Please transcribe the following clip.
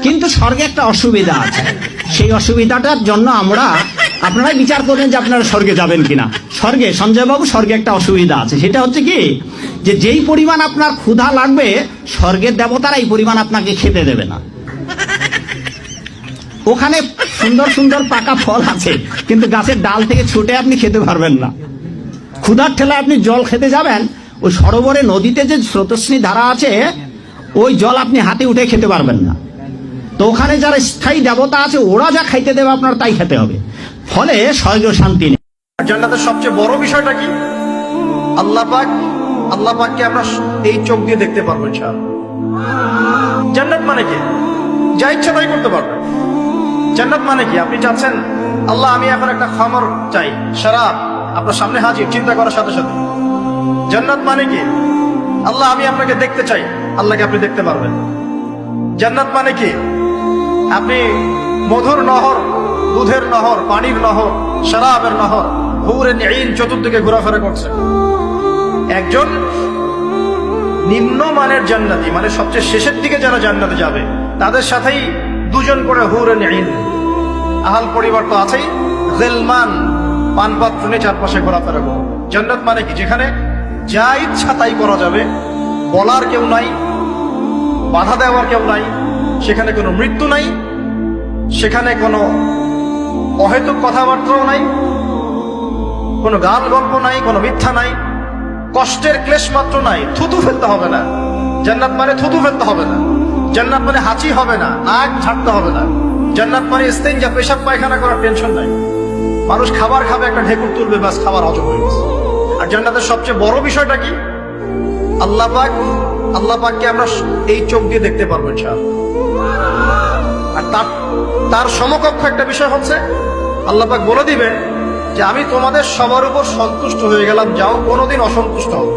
কিন্তু স্বর্গে একটা অসুবিধা আছে, সেই অসুবিধাটার জন্য আপনারাই বিচার করবেন যে আপনারা স্বর্গে যাবেন কিনা। স্বর্গে, সঞ্জয় বাবু, স্বর্গে একটা অসুবিধা আছে, সেটা হচ্ছে কি, যে যেই পরিমাণ আপনার ক্ষুধা লাগবে স্বর্গের দেবতারা এই পরিমাণ আপনাকে খেতে দেবে না। ওখানে সুন্দর সুন্দর পাকা ফল আছে, কিন্তু গাছের ডাল থেকে ছুটে আপনি খেতে পারবেন না। ক্ষুধার ঠেলায় আপনি জল খেতে যাবেন, ওই সরোবরে নদীতে যে স্রোতস্বিনী ধারা আছে, ওই জল আপনি হাতে উঠে খেতে পারবেন না। তো ওখানে যারা স্থায়ী দেবতা আছে, ওরা যা খাইতে দেবে আপনার তাই খেতে হবে, ফলে স্বর্গীয় শান্তি নেই। জান্নাতের সবচেয়ে বড় বিষয়টা কি? আল্লাহ পাককে আমরা এই চোখ দিয়ে দেখতে পারবো ইনশাআল্লাহ। জান্নাত মানে কি? যা ইচ্ছা তাই করতে পারবেন। জান্নাত মানে কি? আপনি চাচ্ছেন আল্লাহ আমি এখন একটা খামর চাই, শরাব আপনার সামনে হাজির, চিন্তা করার সাথে সাথে। জান্নাত মানে কি? আল্লাহ আমি আপনাকে দেখতে চাই, আল্লাহকে আপনি দেখতে পারবেন। জান্নাত মানে কি? আপনি মধুর নহর, দুধের নহর, পানির নহর, শরাবের নহর, হুরে নিন চতুর্দিকে ঘোরাফেরা করছে। একজন নিম্নমানের জান্নাতি, মানে সবচেয়ে শেষের দিকে যারা জান্নাতে যাবে, তাদের সাথেই দুজন করে হুরে নিন, আহাল পরিবার তো আছেই, গিলমান পানপাত্র নিয়ে চারপাশে ঘোরাফেরা করবে। জান্নাত মানে কি? যেখানে যা ইচ্ছা তাই করা যাবে, বলার কেউ নাই, বাধা দেওয়ার কেউ নাই, সেখানে কোনো মৃত্যু নাই, সেখানে কোনো অহেতুক কথাবার্তাও নাই, কোনো গান গল্প নাই, কোনো মিথ্যা নাই, কষ্টের ক্লেশ মাত্র নাই। থুতু ফেলতে হবে না। জান্নাত মানে থুতু ফেলতে হবে না। জান্নাত মানে হাঁচি হবে না, নাক ঝাড়তে হবে না। জান্নাত মানে ইস্তেঞ্জা, পেশাব পায়খানা করার টেনশন নাই। মানুষ খাবার খাবে, একটা ঢেকুর তুলবে, ব্যাস খাবার হজম হয়ে গেছে। আর জান্নাতের সবচেয়ে বড় বিষয়টা কি? আল্লাহ পাককে আমরা এই চোখ দিয়ে দেখতে পারবো ইনশাআল্লাহ। আর তার সমকক্ষ একটা বিষয় হচ্ছে, আল্লাহ পাক বলে দিবেন যে আমি তোমাদের সবার উপর সন্তুষ্ট হয়ে গেলাম, যাও কোনোদিন অসন্তুষ্ট হবে।